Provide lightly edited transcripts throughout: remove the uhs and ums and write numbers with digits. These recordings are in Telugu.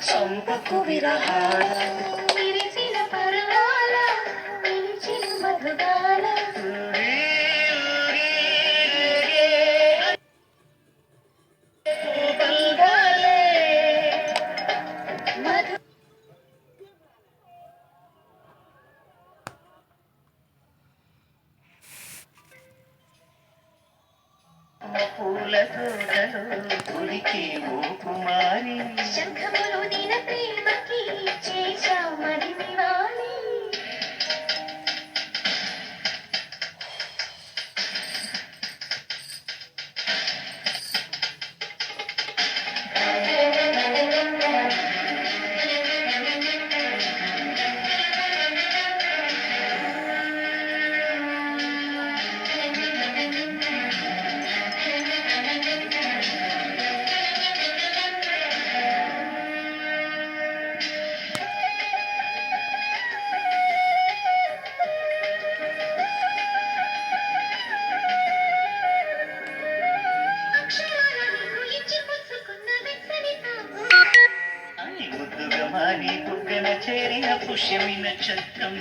చంపకు విరహాల విరిసిన పర్వాల పిలిచిన మధుగాల పూల తోటలో పులికి ఓ కుమారి శంఖములు దిన ప్రేమకి చేశా మరి నివాళి ముద్దుగమాని బుగ్గన చేరిన పుష్యమి నక్షత్రం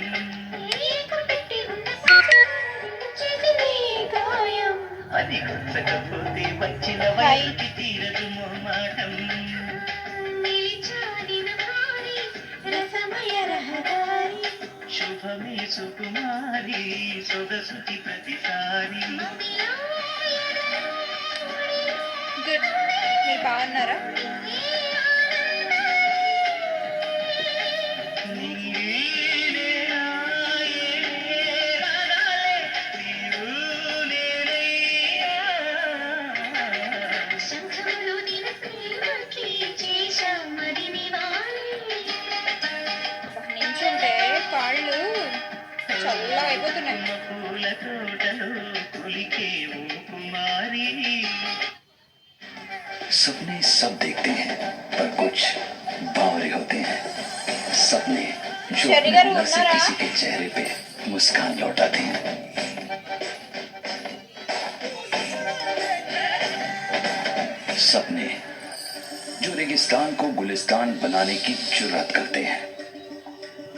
అది గుర్తకపోతే వచ్చిన వైకి తీరదు మోమాటం శుభమే సుకుమారి సొగసుకి ప్రతిసారి గుడ్. మీరు బాగున్నారా? నించుంటే కాళ్ళు చల్లగా అయిపోతున్నాయి. పూల తోటలో పులికే ఓ కుమారి सपने सब देखते हैं पर कुछ बावरे होते हैं सपने जो अपने अंदर से किसी के चेहरे पे मुस्कान लौटाते हैं सपने जो रेगिस्तान को गुलिस्तान बनाने की जुर्रत करते हैं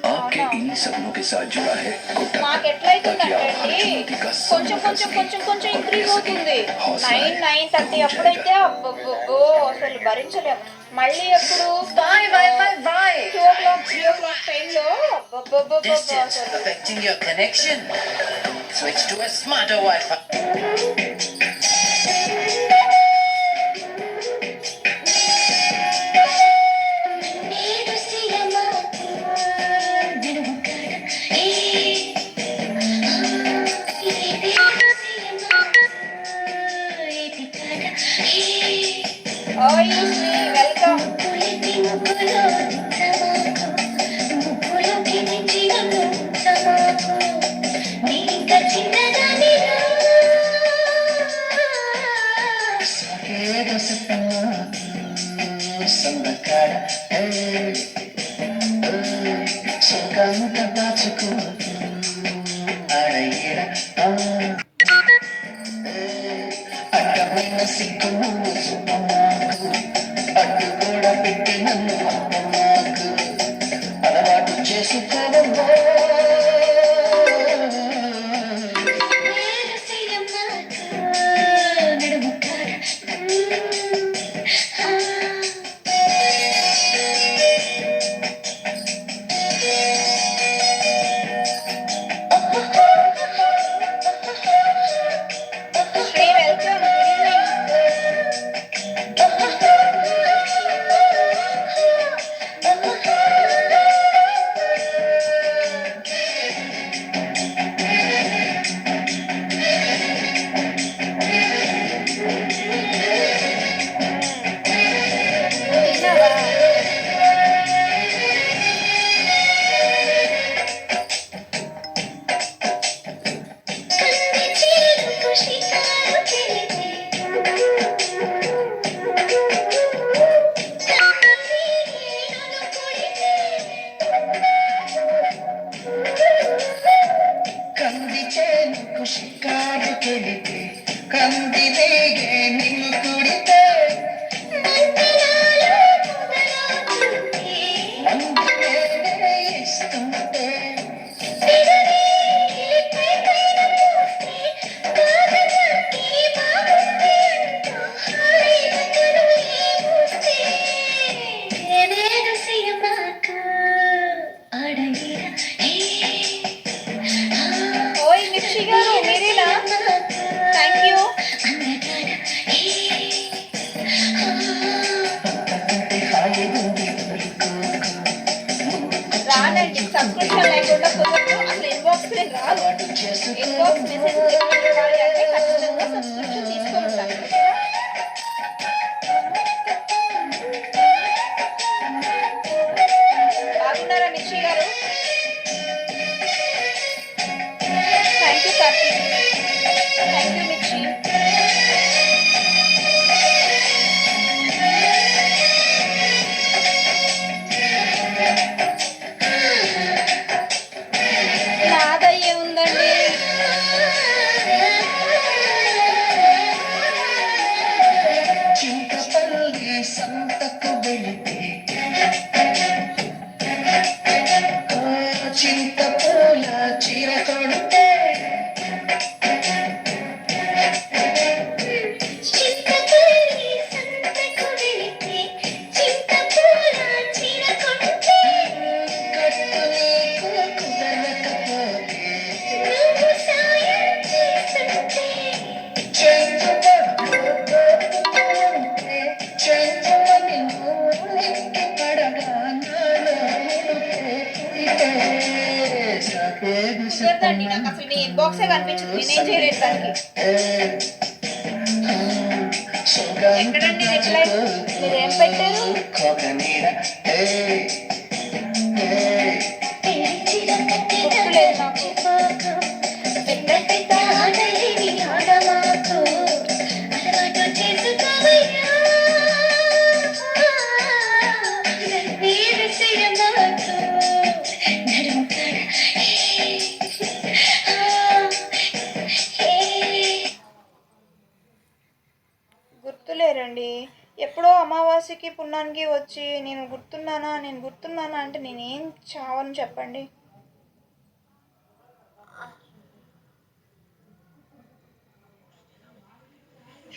आपके इन्हीं सपनों के साथ जुड़ा है कोटा ताकि आप हर चुनौती का కొంచెం కొంచెం కొంచెం కొంచెం ఇంక్రీజ్ అవుతుంది. 9:30 అప్పుడైతే అబ్బో అసలు భరించలేము. మళ్ళీ ఎప్పుడు 2 o'clock 3 o'clock టైంలో Distance affecting your connection. Switch to a smarter Wi-Fi. Welcome. అడ్డమైన సిగ్గు అడ్డు కూడా పెట్టి నన్ను నాకు అలవాటు చేసుకోవమ్మా కాదండి సబ్స్క్రిప్షన్ లేకుండా కుదరదు అసలు ఇన్బాక్స్ రాదు. అలవాటు ఇన్బాక్స్ చేసుకో మెసేజ్ ఇవ్వాలి అంటే ఖచ్చితంగా సబ్స్క్రిప్షన్ తీసుకొని ఉండాలి. బాగున్నారా మిర్చి గారు? Thank you Karthik, thank you మిర్చి. నాదయ్యే ఉందండి. చింతపల్లి సంతకు వెళితే చింతపూల చీర కొడితే చింతపల్లి సంతకు వెళితే చింతపూల చీర కొడితే కట్టు నీకు కుదరకపోతే నువ్వు సాయం చేస్తుంటే చెంచుమని నువ్వు పడగా కుదరదండి నాకు అసలు నీ ఇన్బాక్సే కనిపించదు. నేనేం చేయలేదు దానికి. ఎక్కడండి రిప్లై? మీరేం పెట్టారు? పెంచిన కట్టి గుర్తులేదు నాకు. పెద్ద పెద్ద ఆటలేవి ఆడమాకు అలవాటు చేసుకోవయ్యా వీరశయమాకు నడుము కాడ గుర్తులేరండి. ఎప్పుడో అమావాస్యకి పున్నానికి వచ్చి నేను గుర్తున్నానా అంటే నేనేం చావను చెప్పండి.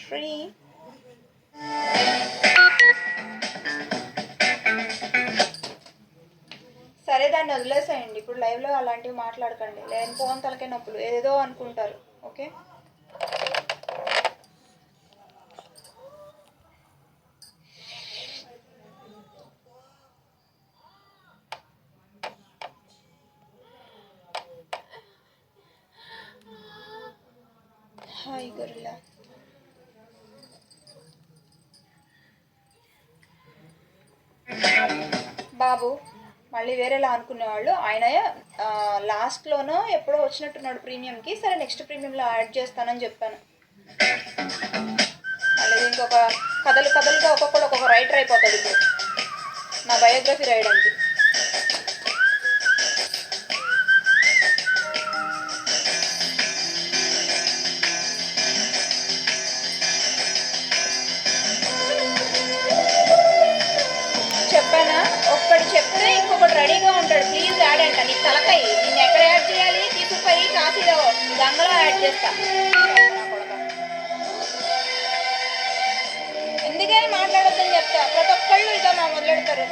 శ్రీ సరే దాన్ని వదిలేసేయండి. ఇప్పుడు లైవ్లో అలాంటివి మాట్లాడకండి. లేని ఫోన్ తలకే నొప్పులు ఏదో అనుకుంటారు. Okay hi gorilla. బాబు మళ్ళీ వేరేలా అనుకునేవాళ్ళు. ఆయన లాస్ట్లోనో ఎప్పుడో వచ్చినట్టున్నాడు ప్రీమియంకి. సరే నెక్స్ట్ ప్రీమియంలో యాడ్ చేస్తానని చెప్పాను. మళ్ళీ ఇంకొక కథలుగా ఒక్కొక్కడు ఒక్కొక్క రైటర్ అయిపోతాడు ఇప్పుడు నా బయోగ్రఫీ రాయడానికి. చెప్పానా? ఒక్కడు చెప్తే ఇంకొకటి రెడీగా ఉంటాడు. ప్లీజ్ యాడ్ అంట. నీ తలకాయ నేను ఎక్కడ యాడ్ చేయాలి? తీసుకుపోయి కాశీలో గంగలో యాడ్ చేస్తా. ఎందుకని మాట్లాడొద్దని చెప్తా. ప్రతి ఒక్కళ్ళు ఇదో మా మొదలెడతారు.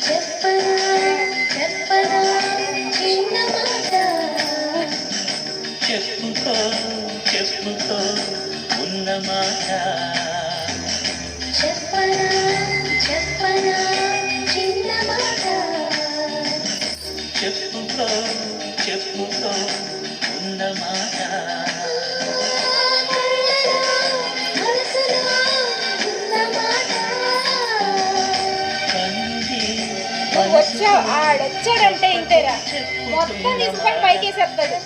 చెప్పనా చిన్న మాట చెప్పుకో ఉన్నమాట చెప్పనా చిన్న మాట చెప్పుకో ఉన్నమాట మనసులో ఉన్న మాట నువ్వు వచ్చావు ఆడొచ్చాడంటే ఇంతేరా. మొత్తం తీసుకొని పైకి వేసేస్తాడు.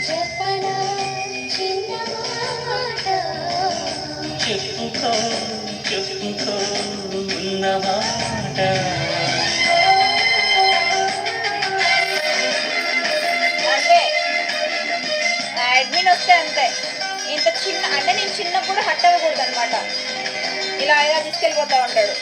చెప్పనా చిన్న మాట చెప్పుకో ఉన్నమాట అంతే అడ్మిన్ వస్తే అంతే. ఇంత చిన్న అంటే నేను చిన్నప్పుడు హట్ అవ్వకూడదు అనమాట. ఇలా తీసుకెళ్ళిపోతా ఉంటాడు.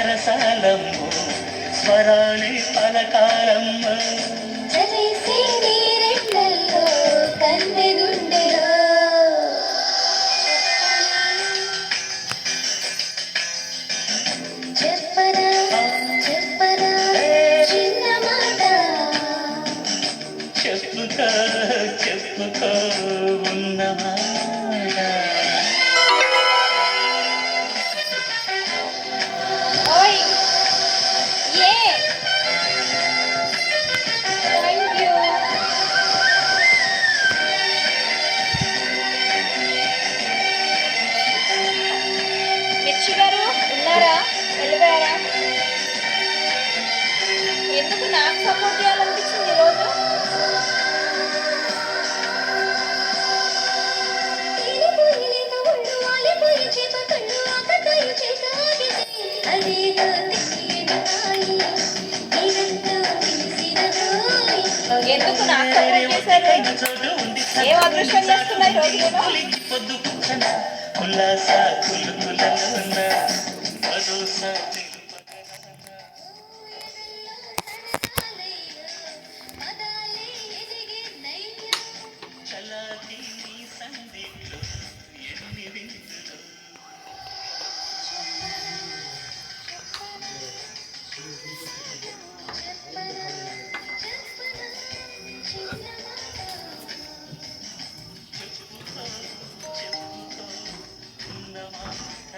సరసాలమ్ము స్వరాలే పలకాలమ్మ చదిసే నీరెండల్లో కన్నెగుండెలో చెప్పరా చెప్పరా చిన్న మాట చెప్పుకో చెప్పుకో ఉన్నమాట ఓయ్ ఏ థ్యాంక్ యూ. మిర్చి గారు ఉన్నారా, వెళ్ళిపోయారా? ఎందుకు నాకు సపోర్ట్ చేయాలనిపించింది ఈరోజు? తేలిపోయిన ఒళ్ళు వాలిపోయి చేప కళ్ళు ఆకతాయి చేత ఆగితే అదేదో తెలియని హాయి నీరంతో తెలిసిన హాయి ఎందుకు నాకు సపోర్ట్ చేశారు? చోటు ఉంది ఏం అదృష్టం చేస్తున్నాయి రోజు నేను? పొద్దు కూర్చన కుల్లాస కుల్లు కుల్లలోన మధుస మదాలే ఎదిగినయ్యా చలాకి నీ సందిట్లో ఎన్ని విందులు చెప్పనా చెప్పనా చిన్న మాట చెప్పుకో చెప్పుకో ఉన్నమాట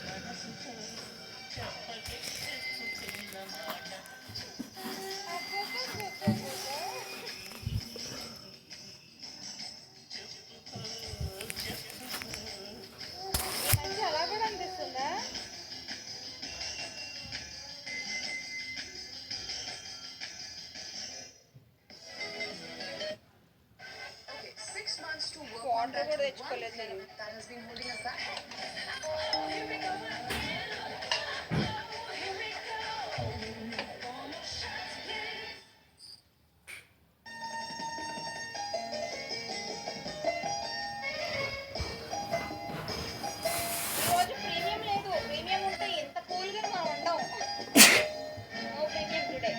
మనసుతో చెప్పకే చెప్పుకున్న మాట మంచి అలా కూడా అనిపిస్తుందా? వాటర్ కూడా తెచ్చుకోలేదు నేను. ఈరోజు ప్రీమియం లేదు. ప్రీమియం ఉంటే ఎంత కూల్గా మనం ఉండం. No premium today.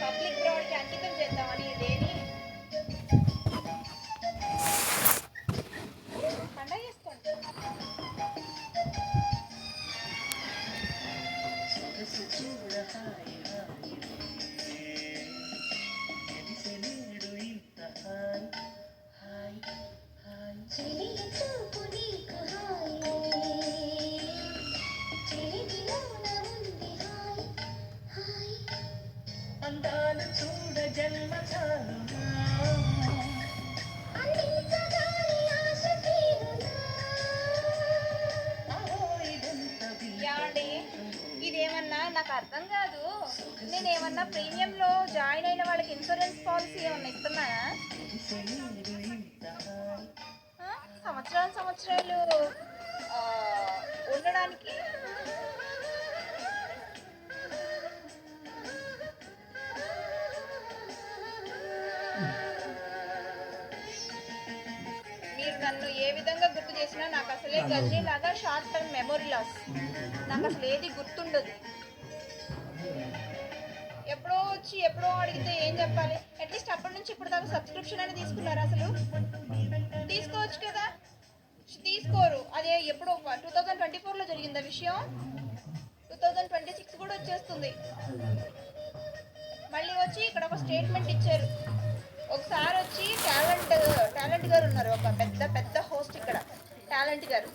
పబ్లిక్ బ్రాడ్కి అంకితం చేద్దామని ఈ డేని పండగ చేసుకోండి. సొగసు చూడ హాయి హాయి తెలిసి నేడు ఇంత హాయి హాయి హాయి చెలి చూపు నీకు హాయి చెలిమిలోన ఉంది హాయి హాయి అందాలు చూడ జన్మ చాలునా అందించగాని ఆశ తీరునా అహో ఇదెంత యాండి ఇదేమన్నా నాకు అర్థం కాదు. నేనేమన్నా ప్రీమియంలో జాయిన్ అయిన వాళ్ళకి ఇన్సూరెన్స్ పాలసీ ఏమన్నా ఇస్తున్నానా? తెలిసి నేడు ఇంత హాయి ఆ? సంవత్సరాలు ఆ, ఉండడానికి మీరు నన్ను ఏ విధంగా గుర్తు చేసినా నాకు అసలే గజ్జీ లాగా షార్ట్ టర్మ్ మెమొరీ లాస్. నాకు అసలు ఏది గుర్తుండదు. ఎప్పుడో వచ్చి ఎప్పుడో అడిగితే ఏం చెప్పాలి? అట్లీస్ట్ అప్పటి నుంచి ఇప్పుడు దాకా సబ్స్క్రిప్షన్ అనేది తీసుకున్నారు. అసలు తీసుకోవచ్చు కదా, తీసుకోరు. అదే ఎప్పుడో 2024లో జరిగింది ఆ విషయం. 2026 కూడా వచ్చేస్తుంది. మళ్ళీ వచ్చి ఇక్కడ ఒక స్టేట్మెంట్ ఇచ్చారు. ఒకసారి వచ్చి టాలెంట్ గారు ఉన్నారు, ఒక పెద్ద హోస్ట్ ఇక్కడ టాలెంట్ గారు.